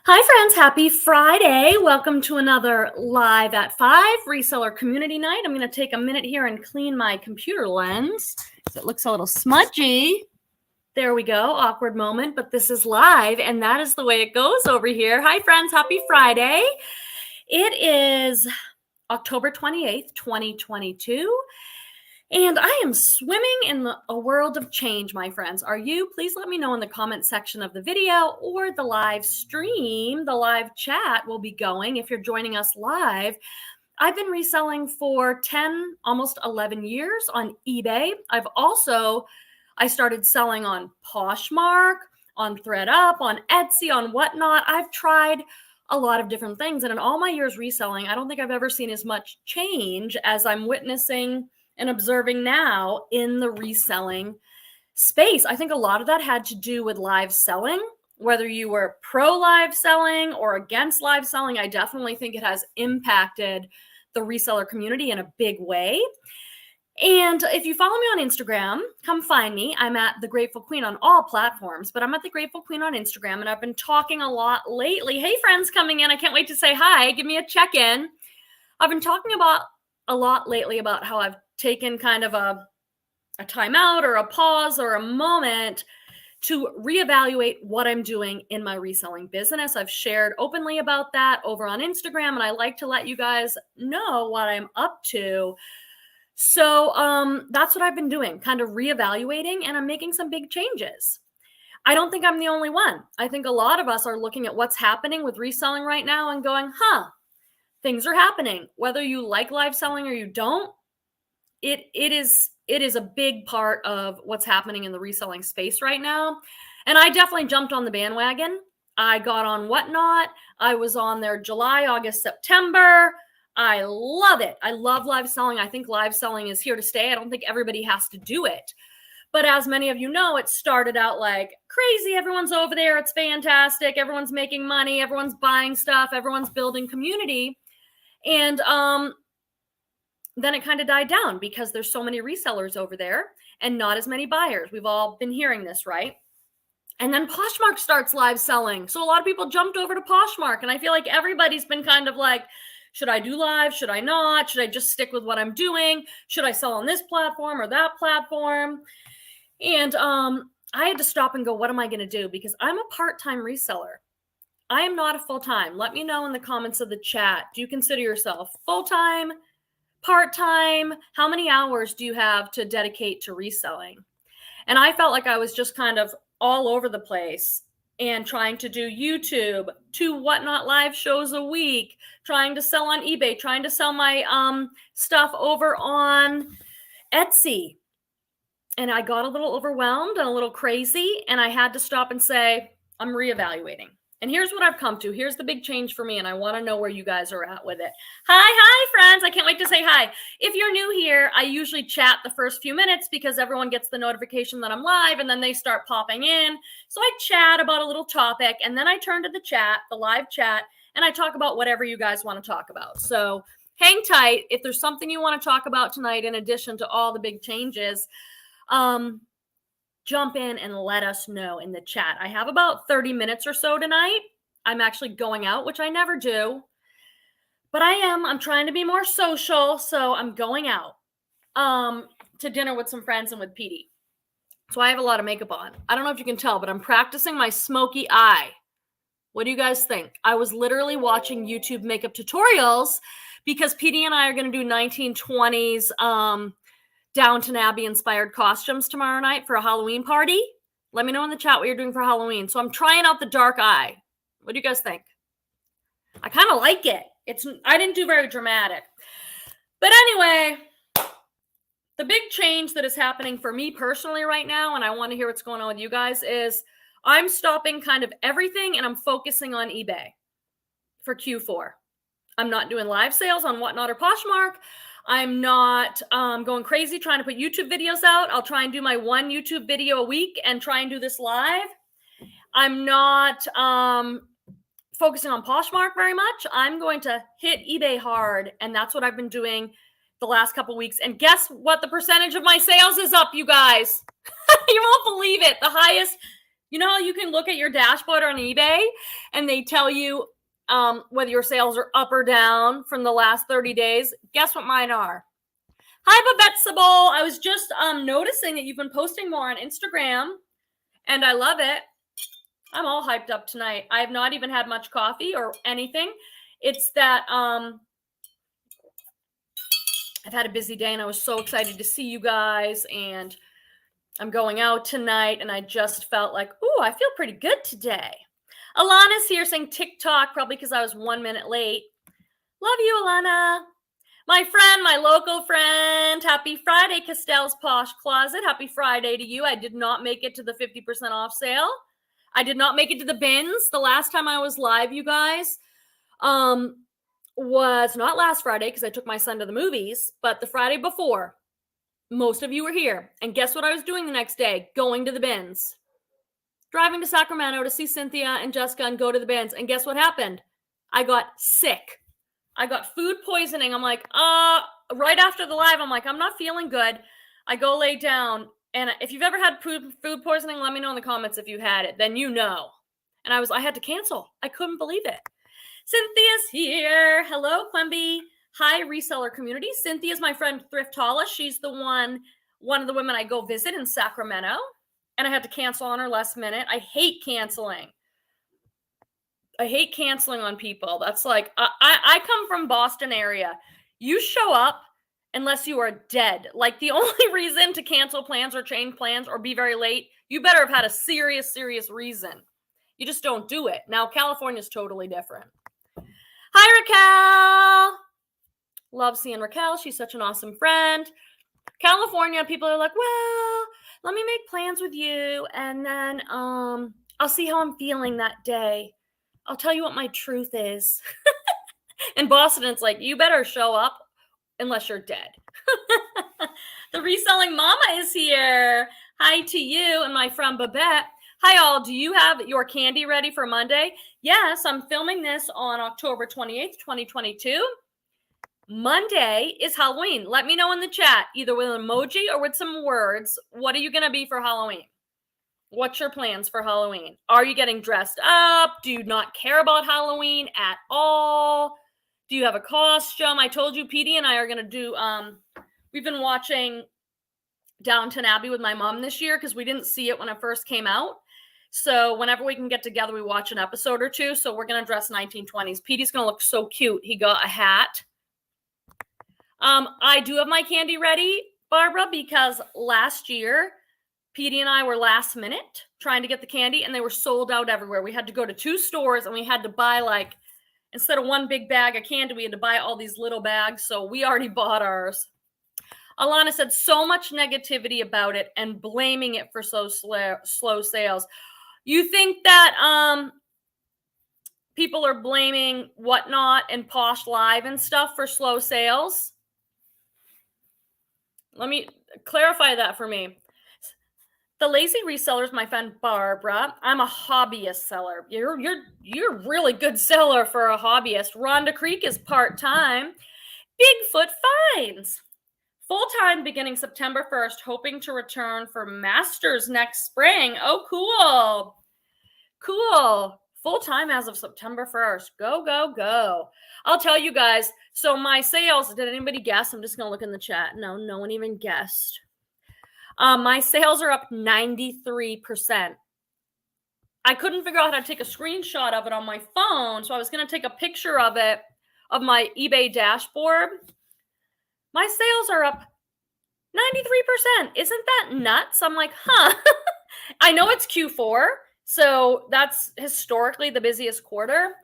Hi, friends. Happy Friday. Welcome to another Live at 5 reseller community night. I'm going to take a minute here and clean my computer lens because it looks a little smudgy. There we go. Awkward moment, but this is live, and that is the way it goes over here. Hi, friends. Happy Friday. It is October 28th, 2022. And I am swimming in a world of change, my friends. Are you? Please let me know in the comment section of the video or the live stream. The live chat will be going if you're joining us live. I've been reselling for 10, almost 11 years on eBay. I started selling on Poshmark, on Thredup, on Etsy, on whatnot. I've tried a lot of different things. And in all my years reselling, I don't think I've ever seen as much change as I'm witnessing and observing now in the reselling space. I think a lot of that had to do with live selling, whether you were pro live selling or against live selling. I definitely think it has impacted the reseller community in a big way. And if you follow me on Instagram, come find me. I'm at The Grateful Queen on all platforms, but I'm at The Grateful Queen on Instagram, and I've been talking a lot lately. Hey, friends coming in. I can't wait to say hi. Give me a check-in. I've been talking about a lot lately about how I've taken kind of a timeout or a pause or a moment to reevaluate what I'm doing in my reselling business. I've shared openly about that over on Instagram, and I like to let you guys know what I'm up to. So that's what I've been doing, kind of reevaluating, and I'm making some big changes. I don't think I'm the only one. I think a lot of us are looking at what's happening with reselling right now and going, things are happening. Whether you like live selling or you don't, it is a big part of what's happening in the reselling space right now. And I definitely jumped on the bandwagon. I got on Whatnot. I was on there July, August, September. I love it. I love live selling. I think live selling is here to stay. I don't think everybody has to do it. But as many of you know, it started out like crazy. Everyone's over there. It's fantastic. Everyone's making money. Everyone's buying stuff. Everyone's building community. And then it kind of died down because there's so many resellers over there and not as many buyers. We've all been hearing this, right? And then Poshmark starts live selling. So a lot of people jumped over to Poshmark. And I feel like everybody's been kind of like, should I do live? Should I not? Should I just stick with what I'm doing? Should I sell on this platform or that platform? And I had to stop and go, what am I going to do? Because I'm a part-time reseller. I am not a full-time. Let me know in the comments of the chat. Do you consider yourself full-time, part-time? How many hours do you have to dedicate to reselling? And I felt like I was just kind of all over the place and trying to do YouTube, 2 Whatnot live shows a week, trying to sell on eBay, trying to sell my stuff over on Etsy. And I got a little overwhelmed and a little crazy, and I had to stop and say, I'm reevaluating. And here's what I've come to. Here's the big change for me, and I want to know where you guys are at with it. Hi, friends. I can't wait to say hi. If you're new here, I usually chat the first few minutes because everyone gets the notification that I'm live, and then they start popping in. So I chat about a little topic, and then I turn to the chat, the live chat, and I talk about whatever you guys want to talk about. So hang tight. If there's something you want to talk about tonight, in addition to all the big changes, jump in and let us know in the chat. I have about 30 minutes or so tonight. I'm actually going out, which I never do, but I'm trying to be more social. So I'm going out, to dinner with some friends and with Petey. So I have a lot of makeup on. I don't know if you can tell, but I'm practicing my smoky eye. What do you guys think? I was literally watching YouTube makeup tutorials because Petey and I are going to do 1920s, Downton Abbey inspired costumes tomorrow night for a Halloween party. Let me know in the chat what you're doing for Halloween. So I'm trying out the dark eye. What do you guys think? I kind of like it. I didn't do very dramatic. But anyway, the big change that is happening for me personally right now, and I want to hear what's going on with you guys, is I'm stopping kind of everything and I'm focusing on eBay for Q4. I'm not doing live sales on Whatnot or Poshmark. I'm not going crazy trying to put YouTube videos out. I'll try and do my 1 YouTube video a week and try and do this live. I'm not focusing on Poshmark very much. I'm going to hit eBay hard, and that's what I've been doing the last couple weeks. And guess what? The percentage of my sales is up, you guys. You won't believe it. The highest You know how you can look at your dashboard on eBay and they tell you whether your sales are up or down from the last 30 days? Guess what mine are? Hi, Babette Sabol. I was just noticing that you've been posting more on Instagram, and I love it. I'm all hyped up tonight. I have not even had much coffee or anything. It's that I've had a busy day, and I was so excited to see you guys, and I'm going out tonight, and I just felt like, ooh, I feel pretty good today. Alana's here saying TikTok, probably because I was 1 minute late. Love you, Alana. My friend, my local friend, happy Friday, Castell's Posh Closet. Happy Friday to you. I did not make it to the 50% off sale. I did not make it to the bins. The last time I was live, you guys, was not last Friday because I took my son to the movies, but the Friday before. Most of you were here. And guess what I was doing the next day? Going to the bins. Driving to Sacramento to see Cynthia and Jessica and go to the bins. And guess what happened? I got sick. I got food poisoning. I'm like, right after the live, I'm like, I'm not feeling good. I go lay down. And if you've ever had food poisoning, let me know in the comments if you had it. Then you know. And I had to cancel. I couldn't believe it. Cynthia's here. Hello, Quemby. Hi, reseller community. Cynthia's my friend Thrift Hauls. She's the one of the women I go visit in Sacramento. And I had to cancel on her last minute. I hate canceling. I hate canceling on people. That's like, I come from Boston area. You show up unless you are dead. Like the only reason to cancel plans or change plans or be very late, you better have had a serious reason. You just don't do it. Now, California's totally different. Hi, Raquel. Love seeing Raquel. She's such an awesome friend. California, people are like, well, let me make plans with you. And then I'll see how I'm feeling that day. I'll tell you what my truth is. In Boston, it's like, you better show up unless you're dead. The reselling mama is here. Hi to you and my friend Babette. Hi all, do you have your candy ready for Monday? Yes, I'm filming this on October 28th, 2022. Monday is Halloween. Let me know in the chat, either with an emoji or with some words. What are you going to be for Halloween? What's your plans for Halloween? Are you getting dressed up? Do you not care about Halloween at all? Do you have a costume? I told you Petey and I are going to do, we've been watching Downton Abbey with my mom this year because we didn't see it when it first came out. So whenever we can get together, we watch an episode or two. So we're going to dress 1920s. Petey's going to look so cute. He got a hat. I do have my candy ready, Barbara, because last year, Petey and I were last minute trying to get the candy, and they were sold out everywhere. We had to go to 2 stores, and we had to buy, instead of 1 big bag of candy, we had to buy all these little bags, so we already bought ours. Alana said so much negativity about it and blaming it for so slow sales. You think that people are blaming Whatnot and Posh Live and stuff for slow sales? Let me clarify that for me. The lazy reseller is my friend Barbara. I'm a hobbyist seller. You're a really good seller for a hobbyist. Rhonda Creek is part-time. Bigfoot finds. Full-time beginning September 1st, hoping to return for Masters next spring. Oh, cool. Cool. Full-time as of September 1st. Go, go, go. I'll tell you guys. So my sales, did anybody guess? I'm just going to look in the chat. No one even guessed. My sales are up 93%. I couldn't figure out how to take a screenshot of it on my phone, so I was going to take a picture of it, of my eBay dashboard. My sales are up 93%. Isn't that nuts? I'm like, huh. I know it's Q4, so that's historically the busiest quarter.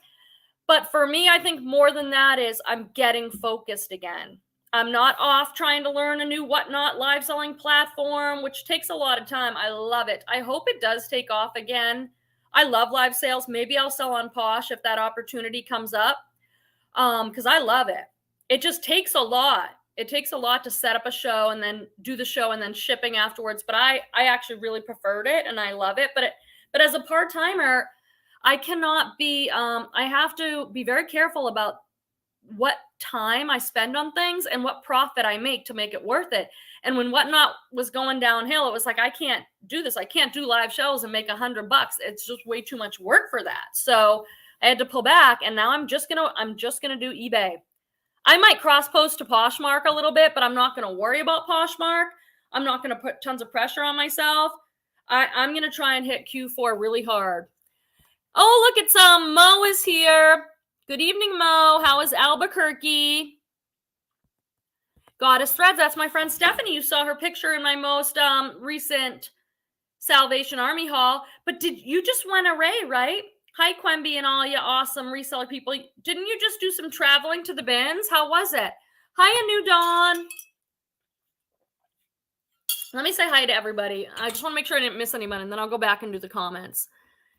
But for me, I think more than that is I'm getting focused again. I'm not off trying to learn a new Whatnot live selling platform, which takes a lot of time. I love it. I hope it does take off again. I love live sales. Maybe I'll sell on Posh if that opportunity comes up, because I love it. It just takes a lot. It takes a lot to set up a show and then do the show and then shipping afterwards. But I actually really preferred it and I love it. But as a part-timer, I cannot be, I have to be very careful about what time I spend on things and what profit I make to make it worth it. And when Whatnot was going downhill, it was like, I can't do this. I can't do live shows and make $100. It's just way too much work for that. So I had to pull back, and now I'm just gonna do eBay. I might cross post to Poshmark a little bit, but I'm not gonna worry about Poshmark. I'm not gonna put tons of pressure on myself. I'm gonna try and hit Q4 really hard. Oh, look, it's Mo is here. Good evening, Mo. How is Albuquerque? Goddess Threads, that's my friend Stephanie. You saw her picture in my most recent Salvation Army haul. But you just went array, right? Hi, Quemby and all you awesome reseller people. Didn't you just do some traveling to the bins? How was it? Hi, New Dawn. Let me say hi to everybody. I just want to make sure I didn't miss anyone, and then I'll go back and do the comments.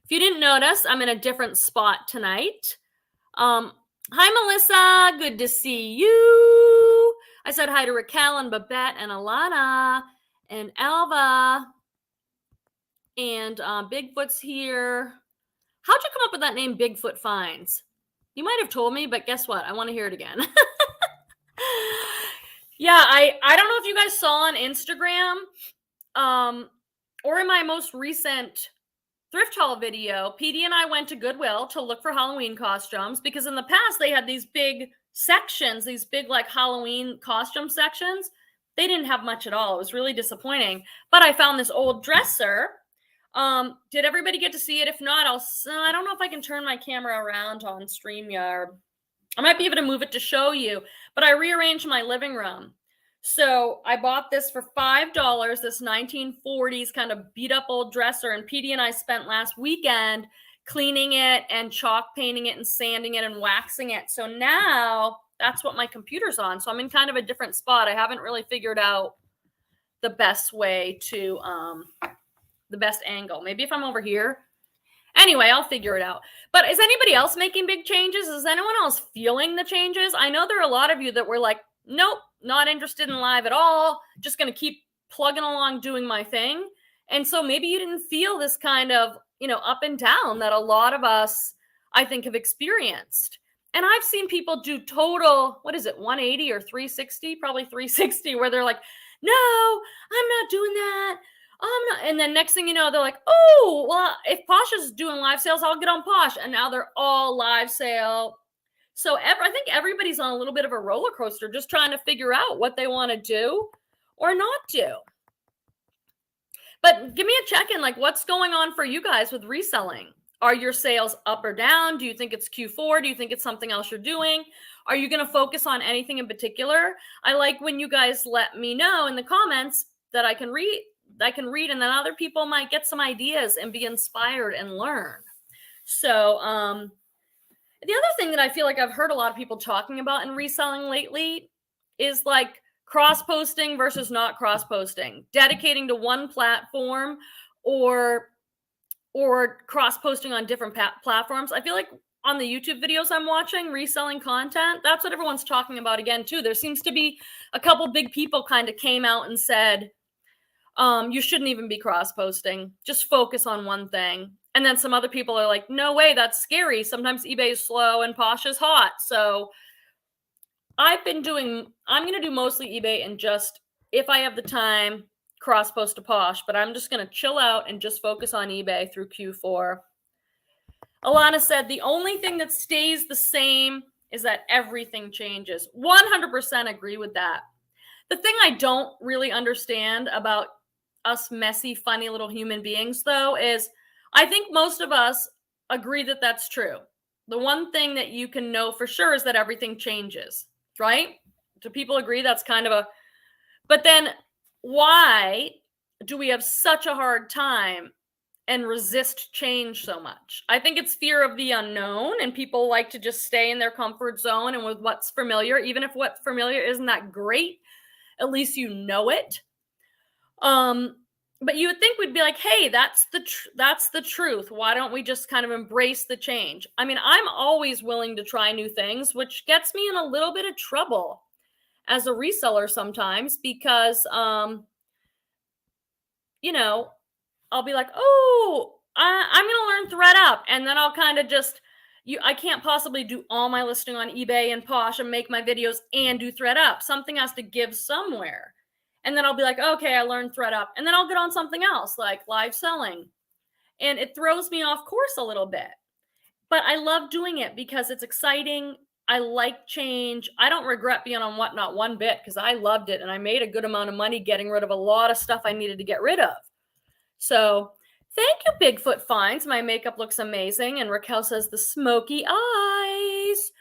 If you didn't notice, I'm in a different spot tonight. Hi, Melissa. Good to see you. I said hi to Raquel and Babette and Alana and Alva. And Bigfoot's here. How'd you come up with that name, Bigfoot Finds? You might have told me, but guess what? I want to hear it again. Yeah, I don't know if you guys saw on Instagram or in my most recent Thrift Haul video, PD and I went to Goodwill to look for Halloween costumes because in the past they had these big sections, these big like Halloween costume sections. They didn't have much at all. It was really disappointing. But I found this old dresser. Did everybody get to see it? If not, I don't know if I can turn my camera around on StreamYard. I might be able to move it to show you, but I rearranged my living room. So I bought this for $5, this 1940s kind of beat up old dresser. And PD and I spent last weekend cleaning it and chalk painting it and sanding it and waxing it. So now that's what my computer's on. So I'm in kind of a different spot. I haven't really figured out the best way to, the best angle. Maybe if I'm over here. Anyway, I'll figure it out. But is anybody else making big changes? Is anyone else feeling the changes? I know there are a lot of you that were like, nope, not interested in live at all. Just going to keep plugging along doing my thing. And so maybe you didn't feel this kind of, up and down that a lot of us, I think, have experienced. And I've seen people do total, 180 or 360? Probably 360, where they're like, no, I'm not doing that. And then next thing you know, they're like, oh, well, if Posh is doing live sales, I'll get on Posh. And now they're all live sale. So I think everybody's on a little bit of a roller coaster, just trying to figure out what they want to do or not do. But give me a check-in, like what's going on for you guys with reselling? Are your sales up or down? Do you think it's Q4? Do you think it's something else you're doing? Are you going to focus on anything in particular? I like when you guys let me know in the comments that I can read, and then other people might get some ideas and be inspired and learn. So the other thing that I feel like I've heard a lot of people talking about in reselling lately is like cross-posting versus not cross-posting, dedicating to one platform or cross-posting on different platforms. I feel like on the YouTube videos I'm watching, reselling content, that's what everyone's talking about again too. There seems to be a couple big people kind of came out and said, you shouldn't even be cross-posting. Just focus on one thing. And then some other people are like, no way, that's scary. Sometimes eBay is slow and Posh is hot. So I'm going to do mostly eBay and just, if I have the time, cross-post to Posh. But I'm just going to chill out and just focus on eBay through Q4. Alana said, the only thing that stays the same is that everything changes. 100% agree with that. The thing I don't really understand about us messy, funny little human beings, though, is I think most of us agree that that's true. The one thing that you can know for sure is that everything changes, right? Do people agree that's kind of but then why do we have such a hard time and resist change so much? I think it's fear of the unknown, and people like to just stay in their comfort zone and with what's familiar, even if what's familiar isn't that great, at least you know it. But you would think we'd be like, hey, that's the truth. Why don't we just kind of embrace the change? I mean, I'm always willing to try new things, which gets me in a little bit of trouble as a reseller sometimes because, I'll be like, oh, I'm going to learn Thredup. And then I'll kind of just, I can't possibly do all my listing on eBay and Posh and make my videos and do Thredup. Something has to give somewhere. And then I'll be like, okay, I learned Thredup. And then I'll get on something else like live selling. And it throws me off course a little bit. But I love doing it because it's exciting. I like change. I don't regret being on Whatnot one bit because I loved it and I made a good amount of money getting rid of a lot of stuff I needed to get rid of. So thank you, Bigfoot Finds. My makeup looks amazing. And Raquel says the smoky eyes.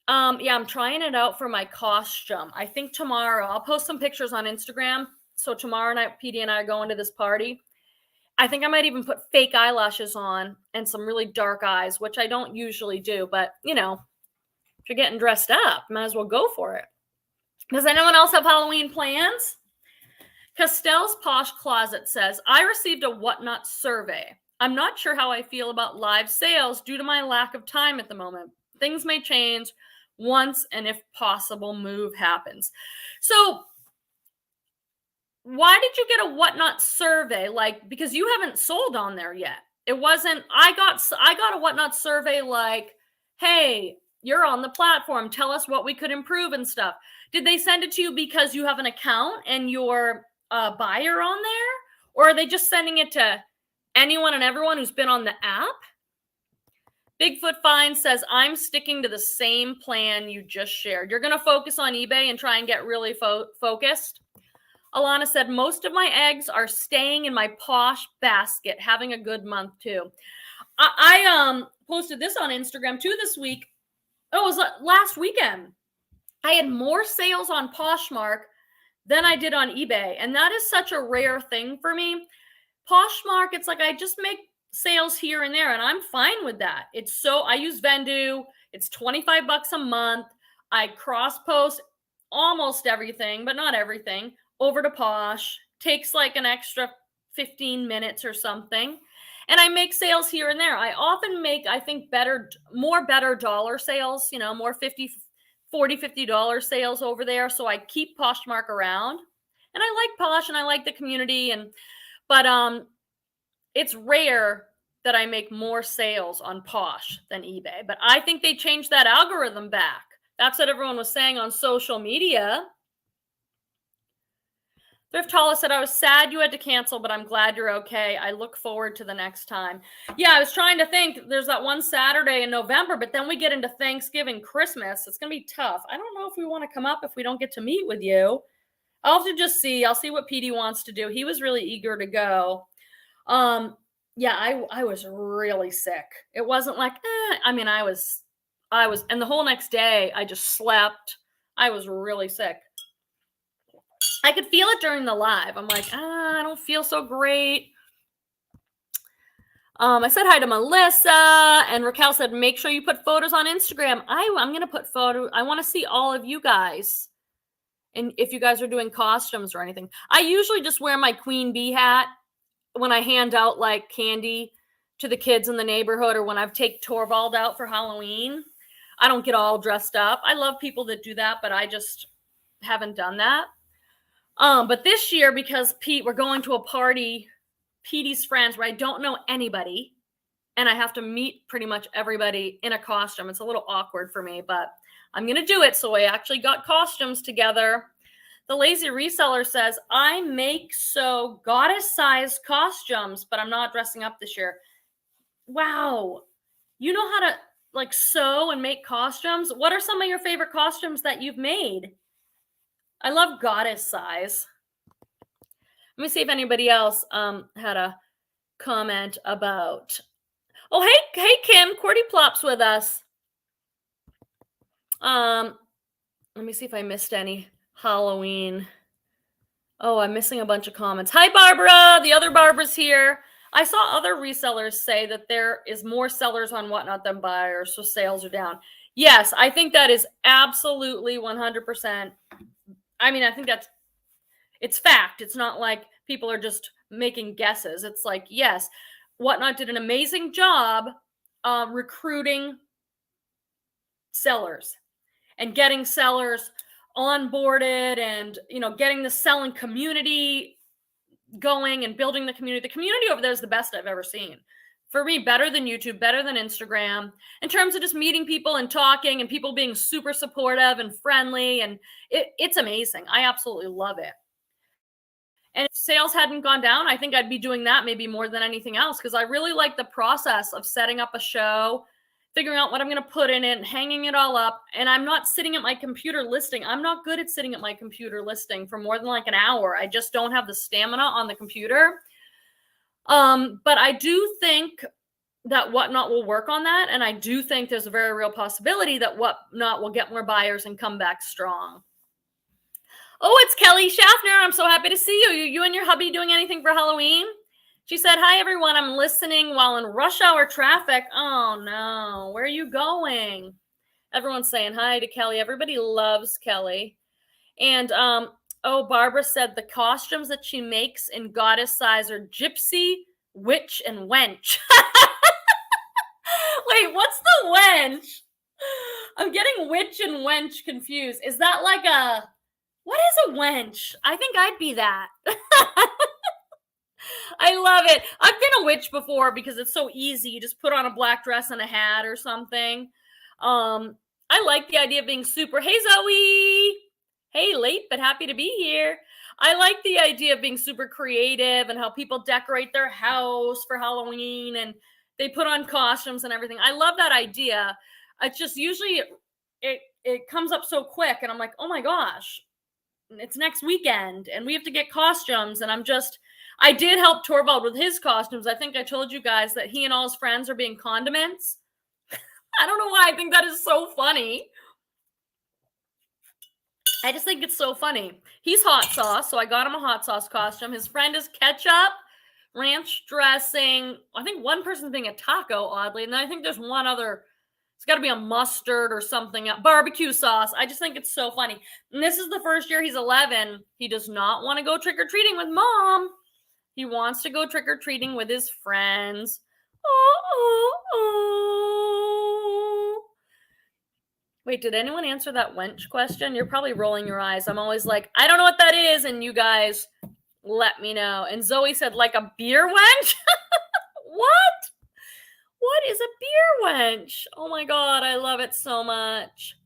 Yeah, I'm trying it out for my costume. I think tomorrow I'll post some pictures on Instagram. So tomorrow night, PD and I are going to this party. I think I might even put fake eyelashes on and some really dark eyes, which I don't usually do. But, you know, if you're getting dressed up, might as well go for it. Does anyone else have Halloween plans? Castell's Posh Closet says, I received a Whatnot survey. I'm not sure how I feel about live sales due to my lack of time at the moment. Things may change once and if possible move happens. So why did you get a Whatnot survey? Like, because you haven't sold on there yet. It wasn't, I got a Whatnot survey like, hey, you're on the platform. Tell us what we could improve and stuff. Did they send it to you because you have an account and you're a buyer on there? Or are they just sending it to anyone and everyone who's been on the app? Bigfoot Fine says, I'm sticking to the same plan you just shared. You're going to focus on eBay and try and get really focused. Alana said, most of my eggs are staying in my Posh basket, having a good month too. I posted this on Instagram too this week. Oh, it was last weekend. I had more sales on Poshmark than I did on eBay. And that is such a rare thing for me. Poshmark, it's like I just make sales here and there and I'm fine with that. I use Vendu. It's $25 a month. I cross post almost everything, but not everything, over to Posh. Takes like an extra 15 minutes or something. And I make sales here and there. I often make, I think, more better dollar sales, you know, more $50 sales over there. So I keep Poshmark around. And I like Posh and I like the community. But it's rare that I make more sales on Posh than eBay. But I think they changed that algorithm back. That's what everyone was saying on social media. Thrift Hauls said, I was sad you had to cancel, but I'm glad you're okay. I look forward to the next time. Yeah, I was trying to think. There's that one Saturday in November, but then we get into Thanksgiving, Christmas. It's going to be tough. I don't know if we want to come up if we don't get to meet with you. I'll have to just see. I'll see what PD wants to do. He was really eager to go. Yeah, I was really sick. It wasn't like, I mean, I was, and the whole next day I just slept. I was really sick. I could feel it during the live. I'm like, I don't feel so great. I said hi to Melissa, and Raquel said, make sure you put photos on Instagram. I'm going to put photos. I want to see all of you guys. And if you guys are doing costumes or anything. I usually just wear my queen bee hat when I hand out like candy to the kids in the neighborhood or when I've taken Torvald out for Halloween. I don't get all dressed up. I love people that do that, but I just haven't done that. But this year, because we're going to a party, Petey's friends, where I don't know anybody, and I have to meet pretty much everybody in a costume. It's a little awkward for me, but I'm going to do it. So I actually got costumes together. The Lazy Reseller says, I make goddess-sized costumes, but I'm not dressing up this year. Wow. You know how to like sew and make costumes? What are some of your favorite costumes that you've made? I love goddess size. Let me see if anybody else had a comment about. Oh, hey Kim, Cordy Plop's with us. Let me see if I missed any Halloween. Oh, I'm missing a bunch of comments. Hi, Barbara. The other Barbara's here. I saw other resellers say that there is more sellers on Whatnot than buyers, so sales are down. Yes, I think that is absolutely 100%. I mean, I think it's fact. It's not like people are just making guesses. It's like, yes, Whatnot did an amazing job recruiting sellers and getting sellers onboarded and, you know, getting the selling community going and building the community. The community over there is the best I've ever seen. For me, better than YouTube, better than Instagram, in terms of just meeting people and talking and people being super supportive and friendly. And it's amazing. I absolutely love it. And if sales hadn't gone down, I think I'd be doing that maybe more than anything else, because I really like the process of setting up a show, figuring out what I'm going to put in it, hanging it all up. And I'm not sitting at my computer listing. I'm not good at sitting at my computer listing for more than like an hour. I just don't have the stamina on the computer. But I do think that Whatnot will work on that. And I do think there's a very real possibility that Whatnot will get more buyers and come back strong. Oh, it's Kelly Schaffner. I'm so happy to see you. You and your hubby doing anything for Halloween? She said, hi, everyone. I'm listening while in rush hour traffic. Oh, no. Where are you going? Everyone's saying hi to Kelly. Everybody loves Kelly. And, Barbara said the costumes that she makes in goddess size are gypsy, witch, and wench. Wait, what's the wench? I'm getting witch and wench confused. Is that like what is a wench? I think I'd be that. I love it. I've been a witch before because it's so easy. You just put on a black dress and a hat or something. I like the idea of being super, hey, Zoe. Hey, late, but happy to be here. I like the idea of being super creative and how people decorate their house for Halloween and they put on costumes and everything. I love that idea. It's just usually it comes up so quick and I'm like, oh my gosh, it's next weekend and we have to get costumes. And I did help Torvald with his costumes. I think I told you guys that he and all his friends are being condiments. I don't know why I think that is so funny. I just think it's so funny. He's hot sauce, so I got him a hot sauce costume. His friend is ketchup, ranch dressing. I think one person's being a taco, oddly. And then I think there's one other. It's got to be a mustard or something. Barbecue sauce. I just think it's so funny. And this is the first year he's 11. He does not want to go trick-or-treating with mom. He wants to go trick-or-treating with his friends. Wait, did anyone answer that wench question? You're probably rolling your eyes. I'm always like, I don't know what that is. And you guys let me know. And Zoe said, like a beer wench? What? What is a beer wench? Oh my God, I love it so much.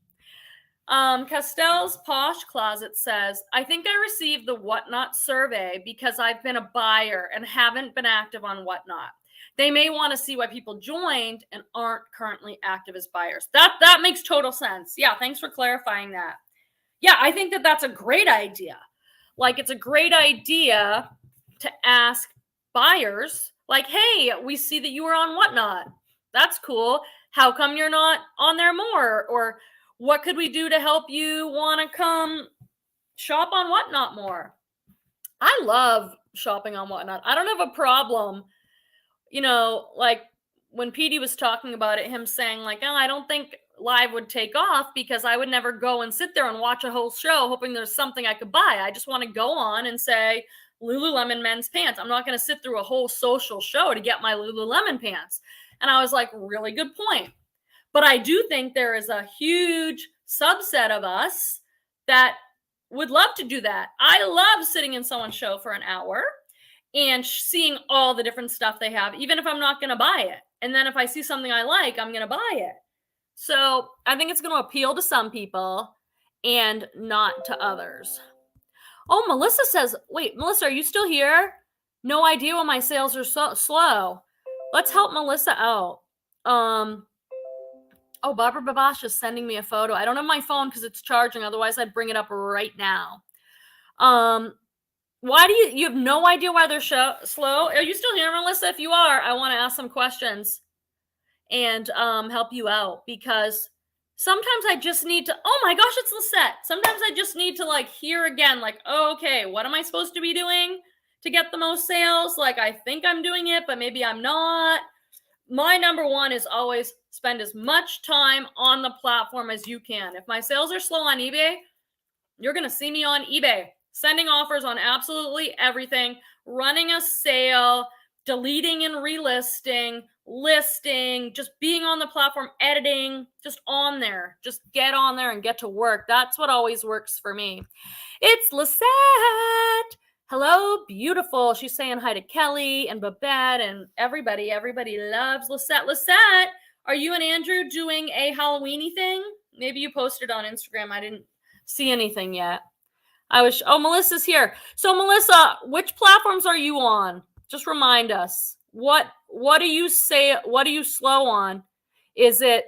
Castell's Posh Closet says, I think I received the Whatnot survey because I've been a buyer and haven't been active on Whatnot. They may want to see why people joined and aren't currently active as buyers. That makes total sense. Yeah, thanks for clarifying that. Yeah, I think that's a great idea. Like, it's a great idea to ask buyers, like, hey, we see that you were on Whatnot. That's cool. How come you're not on there more? Or what could we do to help you want to come shop on Whatnot more? I love shopping on Whatnot. I don't have a problem. You know, like when Petey was talking about it, him saying like, oh, I don't think live would take off because I would never go and sit there and watch a whole show hoping there's something I could buy. I just want to go on and say Lululemon men's pants. I'm not going to sit through a whole social show to get my Lululemon pants. And I was like, really good point. But I do think there is a huge subset of us that would love to do that. I love sitting in someone's show for an hour and seeing all the different stuff they have, even if I'm not going to buy it. And then if I see something I like, I'm going to buy it. So I think it's going to appeal to some people and not to others. Oh, Melissa says, wait, Melissa, are you still here? No idea why my sales are so slow. Let's help Melissa out. Oh, Barbara Babash is sending me a photo. I don't have my phone because it's charging. Otherwise, I'd bring it up right now. Why do you have no idea why they're slow? Are you still here, Melissa? If you are, I want to ask some questions and help you out, because sometimes I just need to, oh my gosh, it's Lisette. Sometimes I just need to like hear again, like, oh, okay, what am I supposed to be doing to get the most sales? Like, I think I'm doing it, but maybe I'm not. My number one is always spend as much time on the platform as you can. If my sales are slow on eBay, you're going to see me on eBay, sending offers on absolutely everything, running a sale, deleting and relisting, listing, just being on the platform, editing, just on there. Just get on there and get to work. That's what always works for me. It's Lisette. Hello, beautiful. She's saying hi to Kelly and Babette and everybody. Everybody loves Lisette. Lisette, are you and Andrew doing a Halloweeny thing? Maybe you posted on Instagram. I didn't see anything yet. Melissa's here. So Melissa, which platforms are you on? Just remind us. What do you slow on? Is it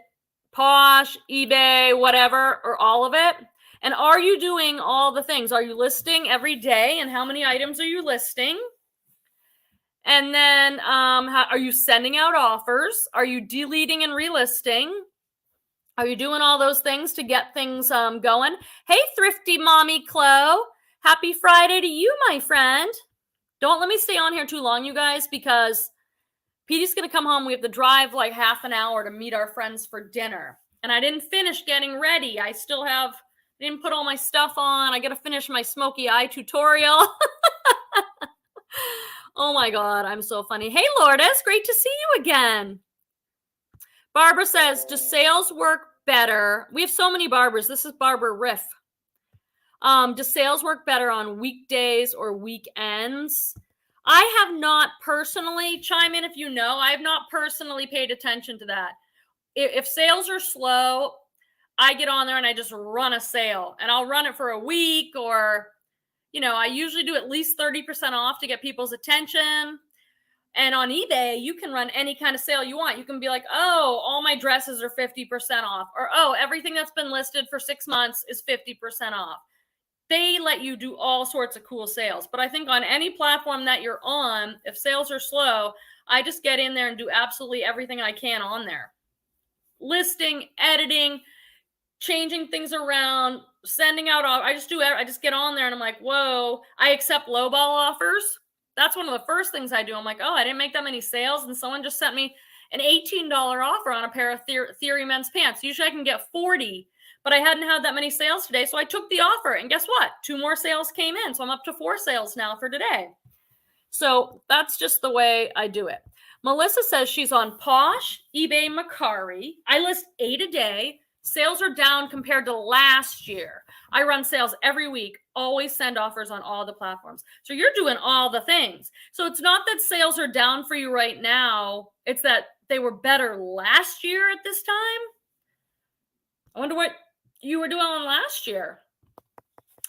Posh, eBay, whatever, or all of it? And are you doing all the things? Are you listing every day? And how many items are you listing? And then are you sending out offers? Are you deleting and relisting? Are you doing all those things to get things going? Hey, thrifty mommy Chloe. Happy Friday to you, my friend. Don't let me stay on here too long, you guys, because Petey's going to come home. We have to drive like half an hour to meet our friends for dinner. And I didn't finish getting ready. I didn't put all my stuff on. I got to finish my smoky eye tutorial. Oh my God, I'm so funny. Hey, Lourdes, great to see you again. Barbara says, does sales work better? We have so many Barbers. This is Barbara Riff. Does sales work better on weekdays or weekends? I have not personally, chime in if you know, I have not personally paid attention to that. If sales are slow, I get on there and I just run a sale, and I'll run it for a week, or, I usually do at least 30% off to get people's attention. And on eBay, you can run any kind of sale you want. You can be like, oh, all my dresses are 50% off, or, oh, everything that's been listed for 6 months is 50% off. They let you do all sorts of cool sales. But I think on any platform that you're on, if sales are slow, I just get in there and do absolutely everything I can on there. Listing, editing, changing things around, sending out. I just get on there and I'm like, whoa, I accept lowball offers. That's one of the first things I do. I'm like, oh, I didn't make that many sales, and someone just sent me an $18 offer on a pair of Theory men's pants. Usually I can get 40, but I hadn't had that many sales today, so I took the offer, and guess what? 2 more sales came in, so I'm up to 4 sales now for today. So that's just the way I do it. Melissa says she's on Posh, eBay, Mercari. I list 8 a day. Sales are down compared to last year. I run sales every week, always send offers on all the platforms. So you're doing all the things. So it's not that sales are down for you right now. It's that they were better last year at this time. I wonder what you were doing last year.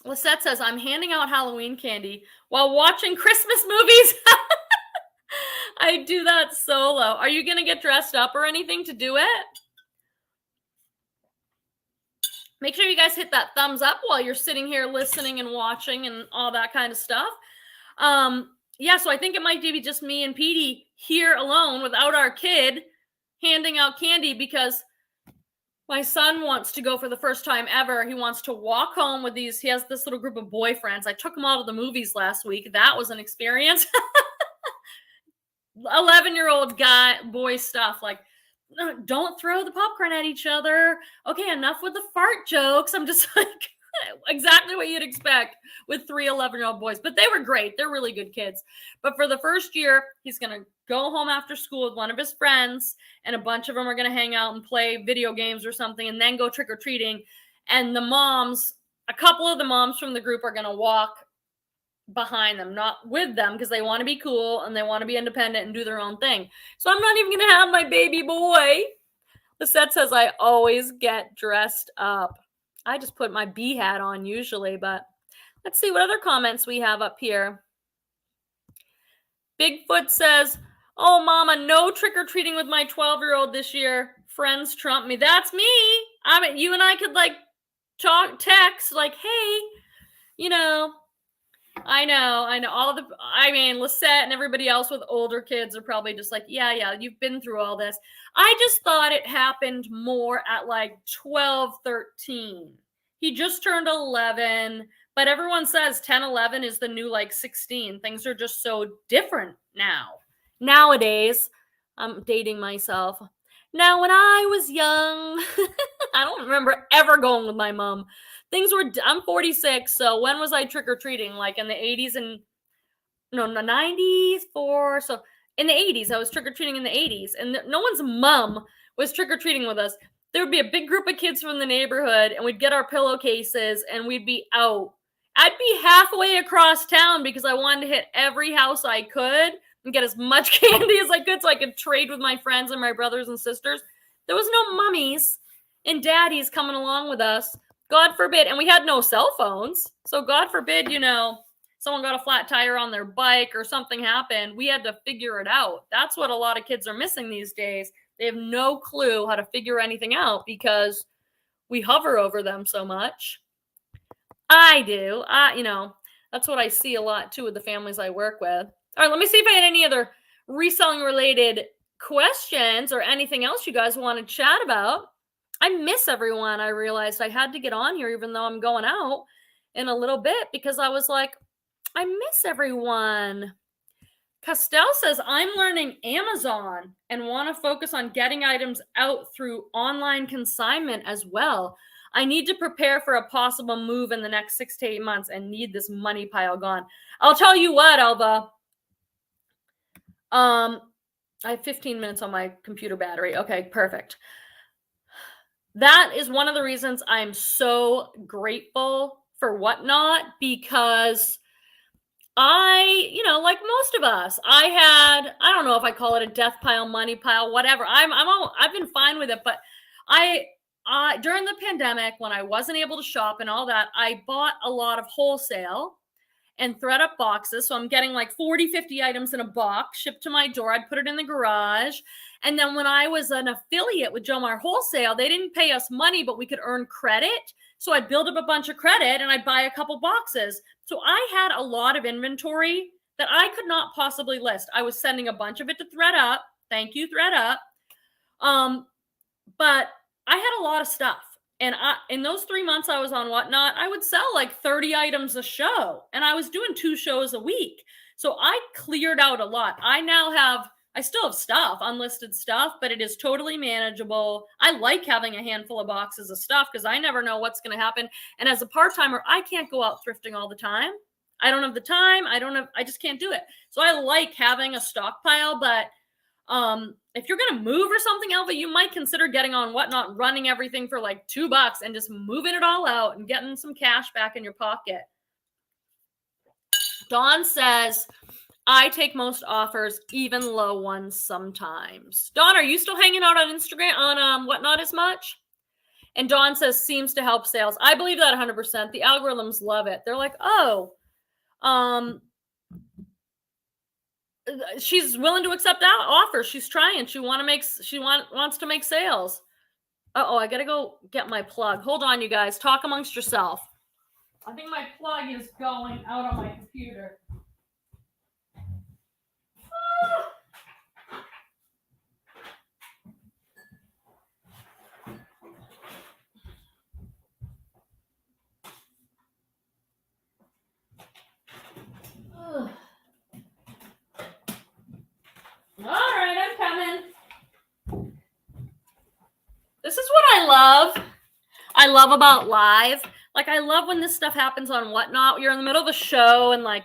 Lisette says, I'm handing out Halloween candy while watching Christmas movies. I do that solo. Are you going to get dressed up or anything to do it? Make sure you guys hit that thumbs up while you're sitting here listening and watching and all that kind of stuff. So I think it might be just me and Petey here alone without our kid handing out candy, because my son wants to go for the first time ever. He wants to walk home with he has this little group of boyfriends. I took him all to the movies last week. That was an experience. 11-year-old boy stuff, like, don't throw the popcorn at each other. Okay, enough with the fart jokes. I'm just like, exactly what you'd expect with 3 11-year-old boys. But they were great. They're really good kids. But for the first year, he's going to go home after school with one of his friends, and a bunch of them are going to hang out and play video games or something, and then go trick-or-treating. And a couple of the moms from the group are going to walk behind them, not with them, because they want to be cool and they want to be independent and do their own thing. So I'm not even going to have my baby boy. Lisette says I always get dressed up. I just put my bee hat on usually, but let's see what other comments we have up here. Bigfoot says, oh, mama, no trick-or-treating with my 12-year-old this year. Friends trump me. That's me. I mean, you and I could text hey, I know. Lisette and everybody else with older kids are probably just like, yeah, you've been through all this. I just thought it happened more at 12, 13. He just turned 11, but everyone says 10, 11 is the new 16. Things are just so different now. Nowadays, I'm dating myself. Now, when I was young, I don't remember ever going with my mom. I'm 46, so when was I trick-or-treating? In the 80s and, the 90s? So in the 80s, I was trick-or-treating in the 80s, and no one's mom was trick-or-treating with us. There would be a big group of kids from the neighborhood, and we'd get our pillowcases, and we'd be out I'd be halfway across town because I wanted to hit every house I could and get as much candy as I could so I could trade with my friends and my brothers and sisters. There was no mummies and daddies coming along with us. God forbid. And we had no cell phones. So God forbid, someone got a flat tire on their bike or something happened. We had to figure it out. That's what a lot of kids are missing these days. They have no clue how to figure anything out because we hover over them so much. I do. That's what I see a lot too with the families I work with. All right, let me see if I had any other reselling related questions or anything else you guys want to chat about. I miss everyone. I realized I had to get on here even though I'm going out in a little bit because I was like, I miss everyone. Castell says, I'm learning Amazon and want to focus on getting items out through online consignment as well. I need to prepare for a possible move in the next 6 to 8 months and need this money pile gone. I'll tell you what, Elva. I have 15 minutes on my computer battery. Okay, perfect. That is one of the reasons I'm so grateful for Whatnot because like most of us, I don't know if I call it a death pile, money pile, whatever. I've been fine with it, but during the pandemic, when I wasn't able to shop and all that, I bought a lot of wholesale and Thredup boxes. So I'm getting like 40, 50 items in a box shipped to my door. I'd put it in the garage. And then when I was an affiliate with Jomar Wholesale, they didn't pay us money, but we could earn credit. So I'd build up a bunch of credit and I'd buy a couple boxes. So I had a lot of inventory that I could not possibly list. I was sending a bunch of it to Thredup. Thank you, Thredup. But I had a lot of stuff. And in those 3 months I was on Whatnot, I would sell like 30 items a show. And I was doing 2 shows a week. So I cleared out a lot. I still have stuff, unlisted stuff, but it is totally manageable. I like having a handful of boxes of stuff because I never know what's going to happen. And as a part-timer, I can't go out thrifting all the time. I don't have the time. I just can't do it. So I like having a stockpile, but if you're going to move or something, Elva, you might consider getting on Whatnot, running everything for like $2 and just moving it all out and getting some cash back in your pocket. Dawn says, I take most offers, even low ones sometimes. Dawn, are you still hanging out on Instagram, on Whatnot as much? And Dawn says, seems to help sales. I believe that 100%. The algorithms love it. They're like, she's willing to accept that offer. She's trying. She wants to make sales. I gotta go get my plug. Hold on, you guys. Talk amongst yourself. I think my plug is going out on my computer. All right, I'm coming. This is what I love. I love about live. Like, I love when this stuff happens on Whatnot. You're in the middle of a show and like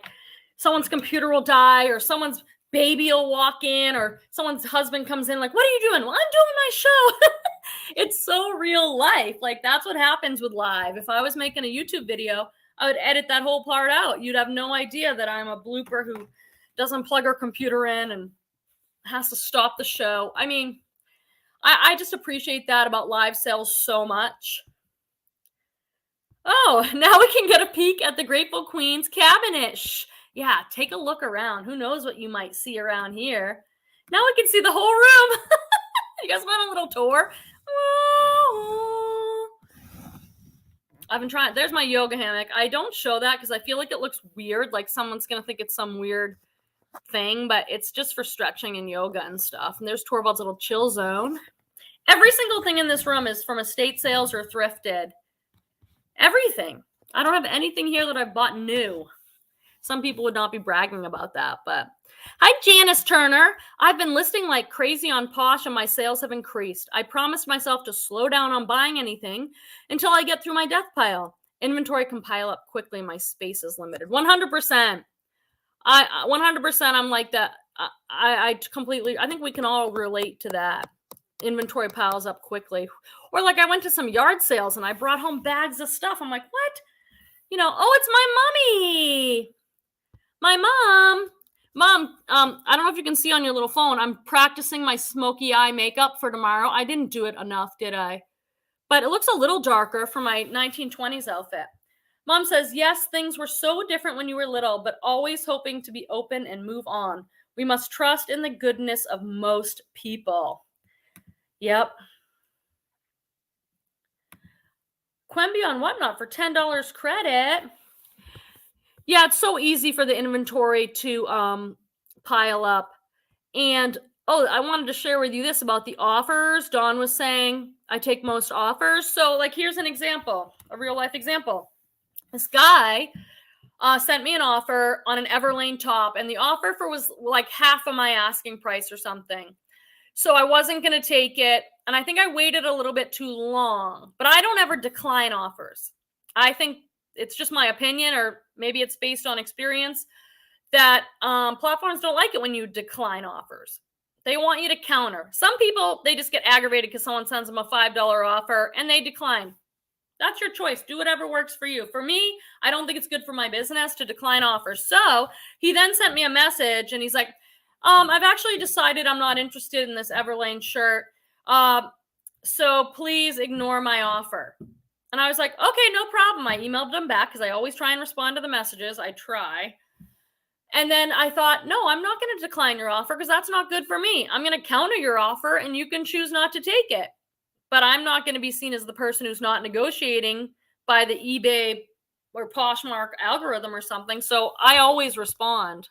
someone's computer will die or someone's baby will walk in or someone's husband comes in like, what are you doing? Well, I'm doing my show. It's so real life. Like, that's what happens with live. If I was making a YouTube video, I would edit that whole part out. You'd have no idea that I'm a blooper who doesn't plug her computer in and has to stop the show. I mean, I just appreciate that about live sales so much. Oh, now we can get a peek at the Grateful Queen's cabinet. Shh. Yeah, take a look around. Who knows what you might see around here. Now we can see the whole room. You guys want a little tour? I've been trying. There's my yoga hammock. I don't show that because I feel like it looks weird. Like someone's going to think it's some weird thing, but it's just for stretching and yoga and stuff. And there's Torvald's little chill zone. Every single thing in this room is from estate sales or thrifted. Everything. I don't have anything here that I've bought new. Some people would not be bragging about that, but hi, Janice Turner. I've been listing like crazy on Posh and my sales have increased. I promised myself to slow down on buying anything until I get through my death pile. Inventory can pile up quickly. My space is limited. 100%. 100%. I'm like that. I completely, I think we can all relate to that. Inventory piles up quickly. Or like I went to some yard sales and I brought home bags of stuff. I'm like, what? Oh, it's my mommy. My mom. Mom, I don't know if you can see on your little phone, I'm practicing my smoky eye makeup for tomorrow. I didn't do it enough, did I? But it looks a little darker for my 1920s outfit. Mom says, yes, things were so different when you were little, but always hoping to be open and move on. We must trust in the goodness of most people. Yep. Quemby on Whatnot for $10 credit. Yeah, it's so easy for the inventory to pile up. And I wanted to share with you this about the offers. Dawn was saying I take most offers. So here's an example, a real life example. This guy sent me an offer on an Everlane top, and the offer was like half of my asking price or something. So I wasn't going to take it. And I think I waited a little bit too long, but I don't ever decline offers. I think it's just my opinion, or maybe it's based on experience, that platforms don't like it when you decline offers. They want you to counter. Some people, they just get aggravated because someone sends them a $5 offer and they decline. That's your choice. Do whatever works for you. For me, I don't think it's good for my business to decline offers. So he then sent me a message and he's like, I've actually decided I'm not interested in this Everlane shirt. So please ignore my offer. And I was like, okay, no problem. I emailed them back because I always try and respond to the messages. I try. And then I thought, no, I'm not going to decline your offer because that's not good for me. I'm going to counter your offer and you can choose not to take it. But I'm not going to be seen as the person who's not negotiating by the eBay or Poshmark algorithm or something. So I always respond.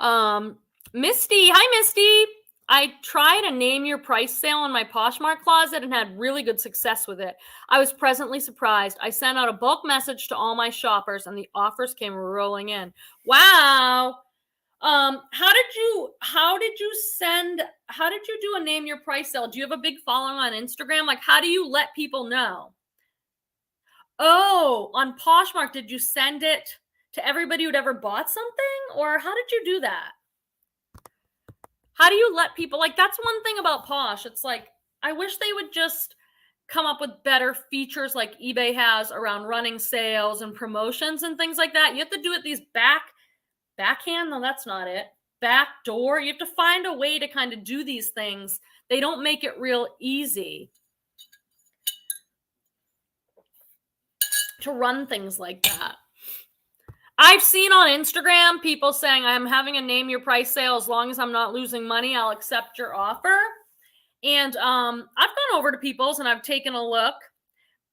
Misty, hi Misty. I tried a name your price sale on my Poshmark closet and had really good success with it. I was pleasantly surprised. I sent out a bulk message to all my shoppers and the offers came rolling in. Wow. How did you do a name your price sale? Do you have a big following on Instagram? How do you let people know? Oh, on Poshmark, did you send it to everybody who'd ever bought something? Or how did you do that? How do you let people, that's one thing about Posh. It's I wish they would just come up with better features like eBay has around running sales and promotions and things like that. You have to do it these backhand. No, that's not it. Back door. You have to find a way to kind of do these things. They don't make it real easy to run things like that. I've seen on Instagram people saying, I'm having a name your price sale. As long as I'm not losing money, I'll accept your offer. And I've gone over to people's and I've taken a look.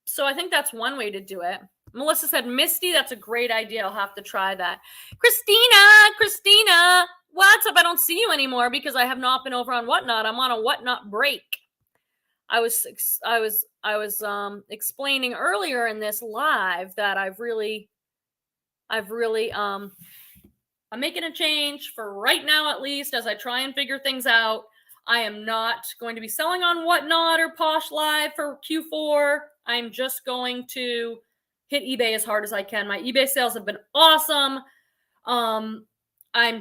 So I think that's one way to do it. Melissa said, Misty, that's a great idea. I'll have to try that. Christina, what's up? I don't see you anymore because I have not been over on Whatnot. I'm on a Whatnot break. I was explaining earlier in this live that I'm making a change for right now, at least, as I try and figure things out. I am not going to be selling on Whatnot or Posh Live for Q4. I'm just going to hit eBay as hard as I can. My eBay sales have been awesome. I'm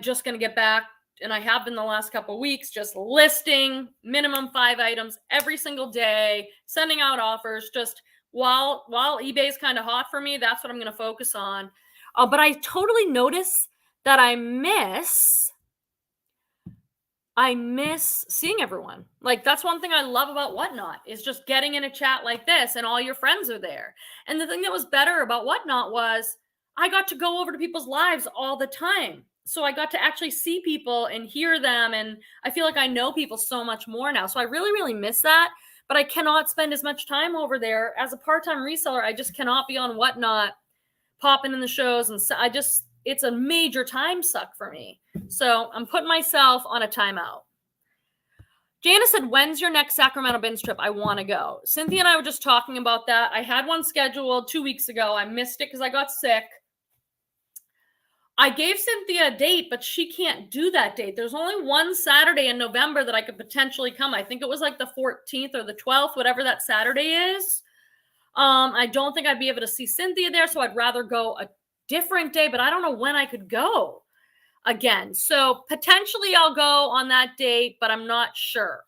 just going to get back, and I have been the last couple of weeks, just listing minimum 5 items every single day, sending out offers. Just while eBay is kind of hot for me, that's what I'm going to focus on. But I totally notice that I miss seeing everyone. That's one thing I love about Whatnot is just getting in a chat like this and all your friends are there. And the thing that was better about Whatnot was I got to go over to people's lives all the time. So I got to actually see people and hear them. And I feel like I know people so much more now. So I really, really miss that. But I cannot spend as much time over there. As a part-time reseller, I just cannot be on Whatnot popping in the shows. And it's a major time suck for me. So I'm putting myself on a timeout. Jana said, when's your next Sacramento Bins trip? I want to go. Cynthia and I were just talking about that. I had one scheduled 2 weeks ago. I missed it because I got sick. I gave Cynthia a date, but she can't do that date. There's only one Saturday in November that I could potentially come. I think it was the 14th or the 12th, whatever that Saturday is. I don't think I'd be able to see Cynthia there, so I'd rather go a different day, but I don't know when I could go again. So potentially I'll go on that date, but I'm not sure.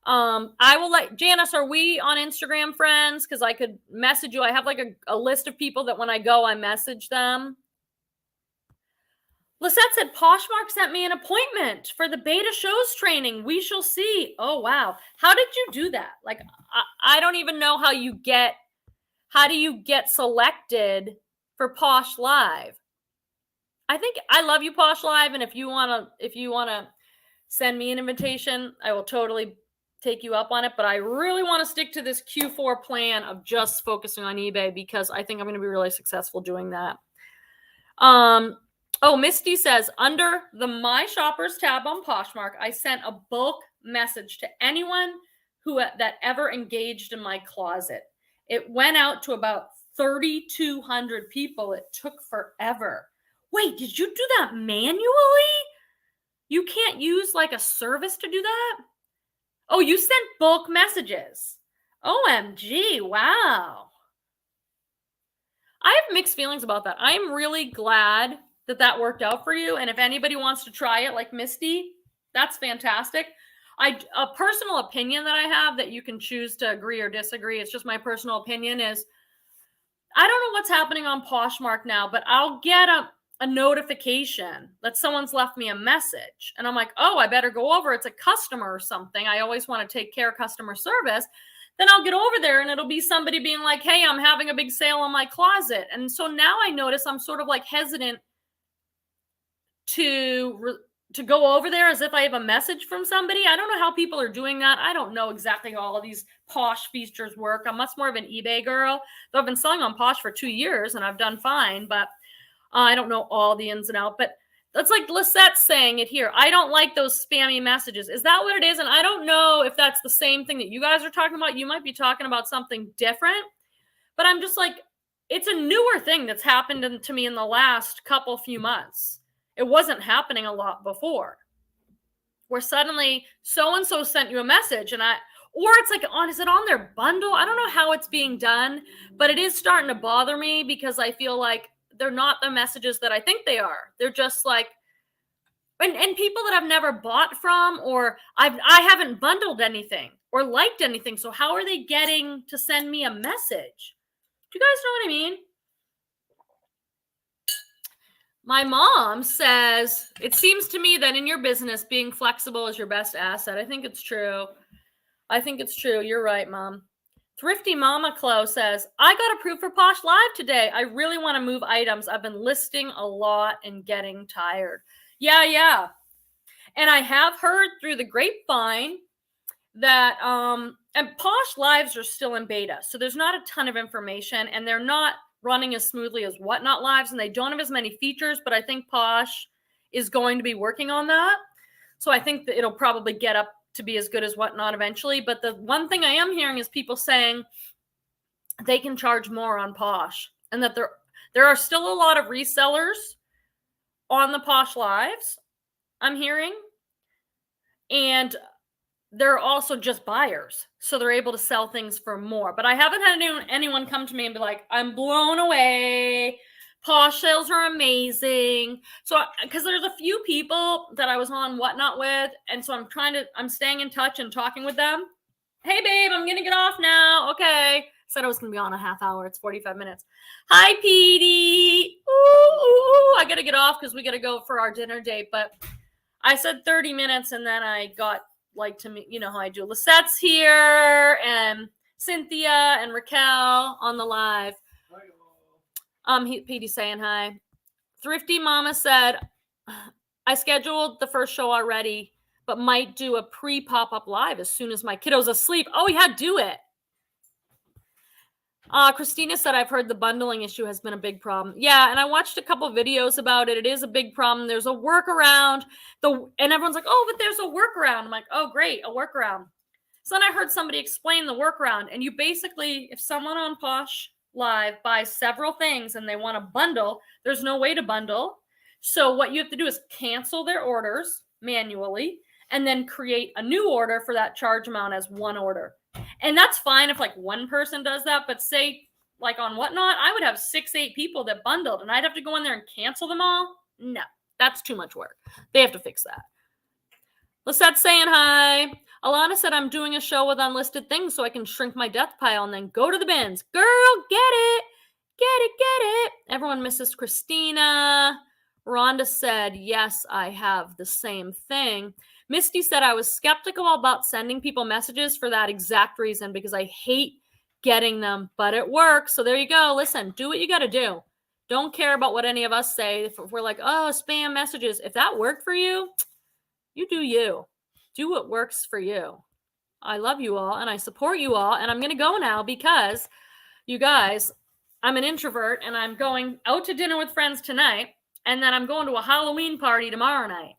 I will let Janice, are we on Instagram friends? Because I could message you. I have like a list of people that when I go, I message them. Lisette said, Poshmark sent me an appointment for the beta shows training. We shall see. Oh, wow. How did you do that? Like, I don't even know how do you get selected for Posh Live? I think I love you, Posh Live. And if you want to send me an invitation, I will totally take you up on it. But I really want to stick to this Q4 plan of just focusing on eBay because I think I'm going to be really successful doing that. Oh, Misty says, under the My Shoppers tab on Poshmark, I sent a bulk message to anyone that ever engaged in my closet. It went out to about 3,200 people. It took forever. Wait, did you do that manually? You can't use like a service to do that? Oh, you sent bulk messages. OMG, wow. I have mixed feelings about that. I'm really glad that worked out for you. And if anybody wants to try it like Misty, that's fantastic. A personal opinion that I have that you can choose to agree or disagree. It's just my personal opinion is, I don't know what's happening on Poshmark now, but I'll get a notification that someone's left me a message. And I'm like, oh, I better go over. It's a customer or something. I always want to take care of customer service. Then I'll get over there and it'll be somebody being like, hey, I'm having a big sale on my closet. And so now I notice I'm sort of like hesitant to go over there as if I have a message from somebody. I don't know how people are doing that. I don't know exactly how all of these Posh features work. I'm much more of an eBay girl. Though I've been selling on Posh for 2 years and I've done fine, but I don't know all the ins and outs. But that's like Lisette saying it here. I don't like those spammy messages. Is that what it is? And I don't know if that's the same thing that you guys are talking about. You might be talking about something different. But I'm just like, it's a newer thing that's happened to me in the last few months. It wasn't happening a lot before, where suddenly so-and-so sent you a message or it's like, is it on their bundle? I don't know how it's being done, but it is starting to bother me because I feel like they're not the messages that I think they are. They're just like, and people that I've never bought from, or I haven't bundled anything or liked anything. So how are they getting to send me a message? Do you guys know what I mean? My mom says, it seems to me that in your business, being flexible is your best asset. I think it's true. You're right, Mom. Thrifty Mama Chloe says, I got approved for Posh Live today. I really want to move items. I've been listing a lot and getting tired. Yeah. And I have heard through the grapevine that, and Posh Lives are still in beta. So there's not a ton of information and they're not running as smoothly as Whatnot Lives, and they don't have as many features, but I think Posh is going to be working on that. So I think that it'll probably get up to be as good as Whatnot eventually. But the one thing I am hearing is people saying they can charge more on Posh, and that there are still a lot of resellers on the Posh Lives, I'm hearing. And they're also just buyers. So they're able to sell things for more. But I haven't had anyone come to me and be like, I'm blown away. Posh sales are amazing. So, because there's a few people that I was on Whatnot with. And so I'm staying in touch and talking with them. Hey, babe, I'm going to get off now. Okay. Said I was going to be on a half hour. It's 45 minutes. Hi, Petey. Ooh, I got to get off because we got to go for our dinner date. But I said 30 minutes and then I got to me, you know how I do. Lisette's here and Cynthia and Raquel on the live. Petey's saying hi. Thrifty Mama said, I scheduled the first show already, but might do a pre-pop-up live as soon as my kiddo's asleep. Oh, yeah, do it. Christina said, I've heard the bundling issue has been a big problem. Yeah, and I watched a couple videos about it. It is a big problem. There's a workaround. And everyone's like, oh, but there's a workaround. I'm like, oh, great, a workaround. So then I heard somebody explain the workaround. And you basically, if someone on Posh Live buys several things and they want to bundle, there's no way to bundle. So what you have to do is cancel their orders manually and then create a new order for that charge amount as one order. And that's fine if like one person does that, but say like on Whatnot, I would have 6-8 people that bundled and I'd have to go in there and cancel them all. No, that's too much work. They have to fix that. Lisette's saying hi. Alana said, I'm doing a show with unlisted things so I can shrink my death pile and then go to the bins. Girl, get it. Get it, get it. Everyone misses Christina. Rhonda said, yes, I have the same thing. Misty said, I was skeptical about sending people messages for that exact reason because I hate getting them, but it works. So there you go. Listen, do what you got to do. Don't care about what any of us say. If we're like, oh, spam messages. If that worked for you, you do you. Do what works for you. I love you all and I support you all. And I'm going to go now because, you guys, I'm an introvert and I'm going out to dinner with friends tonight. And then I'm going to a Halloween party tomorrow night.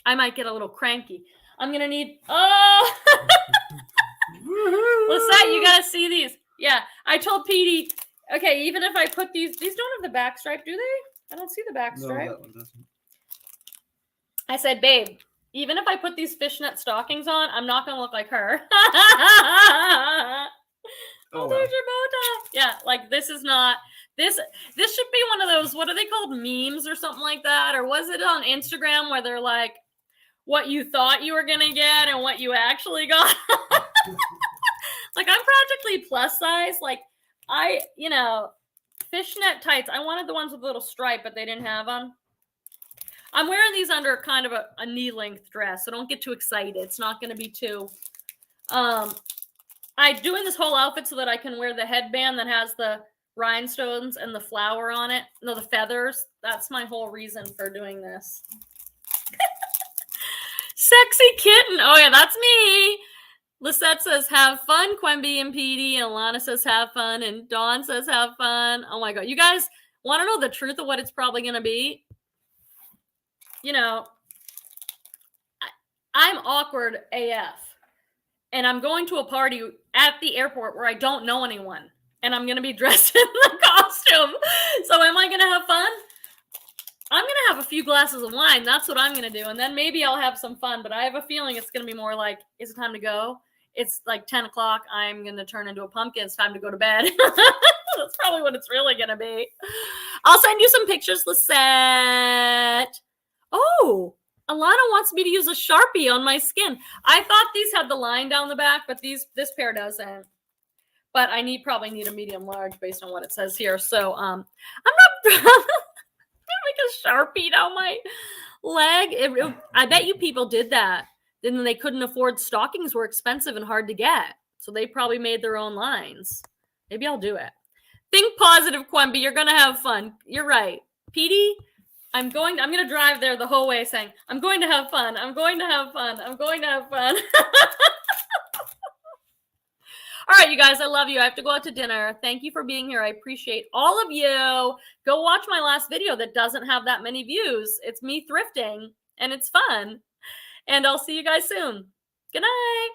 I might get a little cranky. I'm going to need... Oh! Lisette, you got to see these. Yeah, I told Petey, okay, even if I put these don't have the back stripe, do they? I don't see the back stripe. No, that one doesn't. I said, babe, even if I put these fishnet stockings on, I'm not going to look like her. Oh, there's your bow tie. Yeah, like this is not... This should be one of those, what are they called, memes or something like that? Or was it on Instagram where they're like, what you thought you were going to get and what you actually got? Like, I'm practically plus size. Like, fishnet tights. I wanted the ones with a little stripe, but they didn't have them. I'm wearing these under kind of a knee-length dress, so don't get too excited. It's not going to be too... I'm doing this whole outfit so that I can wear the headband that has the rhinestones and the flower on it. No, the feathers. That's my whole reason for doing this. Sexy kitten. Oh, yeah, that's me. Lisette says, have fun, Quemby and Petey. And Alana says, have fun. And Dawn says, have fun. Oh, my God. You guys want to know the truth of what it's probably going to be? You know, I'm awkward AF. And I'm going to a party at the airport where I don't know anyone. And I'm going to be dressed in the costume. So am I going to have fun? I'm going to have a few glasses of wine. That's what I'm going to do. And then maybe I'll have some fun. But I have a feeling it's going to be more like, is it time to go? It's like 10 o'clock. I'm going to turn into a pumpkin. It's time to go to bed. That's probably what it's really going to be. I'll send you some pictures, Lisette. Oh, Alana wants me to use a Sharpie on my skin. I thought these had the line down the back, but this pair doesn't. But I probably need a medium large based on what it says here. So I'm not going to make a Sharpie down my leg. I bet you people did that. Then they couldn't afford stockings, were expensive and hard to get. So they probably made their own lines. Maybe I'll do it. Think positive, Quemby. You're going to have fun. You're right. Petey, I'm going to drive there the whole way saying, I'm going to have fun. I'm going to have fun. I'm going to have fun. All right, you guys, I love you. I have to go out to dinner. Thank you for being here. I appreciate all of you. Go watch my last video that doesn't have that many views. It's me thrifting, and it's fun. And I'll see you guys soon. Good night.